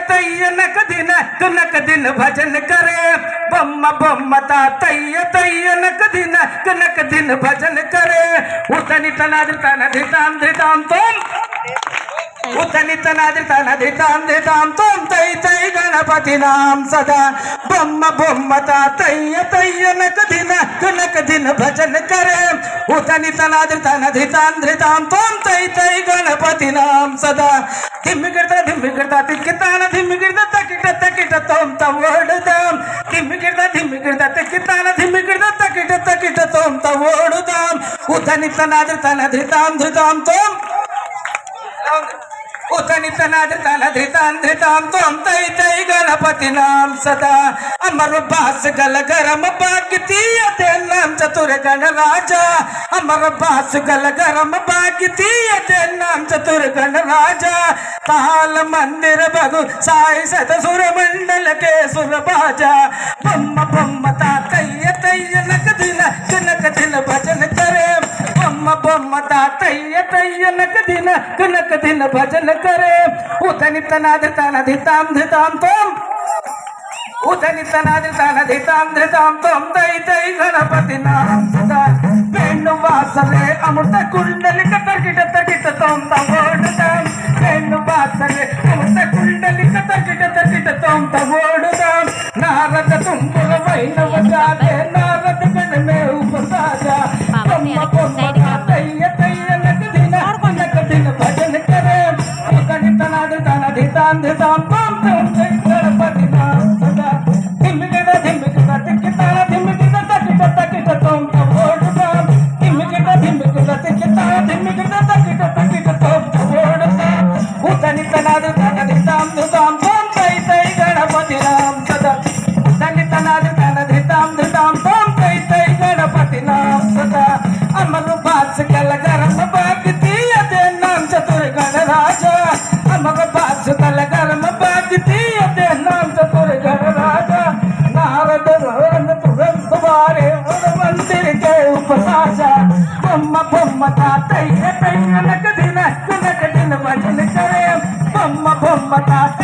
तैय नक दिन भजन करे बम्म बम्म तातయ్య तैय नक दिन भजन करे उतनी तनादिर तनधितां धितां तोम उतनी तनादितां तोम तै तै गणपति नाम सदा बम्म बम्म तातయ్య नक दिन भजन करे उतनी तनादितां तोम तै तै गणपति नाम सदा धिम्मिगिरता तिक्कितान धिम्मिगिरता तकिट तोम तवोडुदाम धिम्मिगिरता तिक्कितान धिम्मिगिरता तकिट तोम तवोडुदाम उतनी तनादितां तोम उतनी तनादितां तोम तै तै गणपति नाम सदा अमर बास गल गरम बागती ते नाम चतुर गण राजा अमर बास गल गरम बागती ते नाम चतुर गण राजा ताल मंदिर बगु साई सत सुर मंडल के सुर बाजा बम्म बम्म तातయ్య नक दिन भजन करे बम्म बम्म तातయ్య नक दिन भजन करे उतनी तनादितां तोम उतनी तनादितां तोम तै तै गणपति नाम सदा पेण्णु वासले अमृत कुंडलिक तकिट तोम तवोडुदाम पेण्णु वासले अमृत कुंडलिक तकिट तोम तवोडुदाम नारद तुम्बुर वैनव जाले नारद गण में उपसाजा बम्म बम्म तातయ్య नक दिन भजन करे उतनी तनादितां तोम तै गणपति नाम सदा धिम्मिगिरता तिक्कितान धिम्मिगिरता तकिट तोम तवोडुदाम धिम्मिगिरता तिक्कितान धिम्मिगिरता तकिट तोम तवोडुदाम उतनी तनादितां तोम तै तै गणपति नाम सदा उतनी तनादितां तोम तै तै गणपति नाम सदा अमर बास गल गरम बागती ते नाम चतुर गण राजा अमर बास गल गरम बागती ते नाम चतुर गण राजा नारद तुरंत वारे मंदिर के उपसाजा बम्म बम्म तातయ్య नक दिन भजन करे बम्म बम्म तातయ్య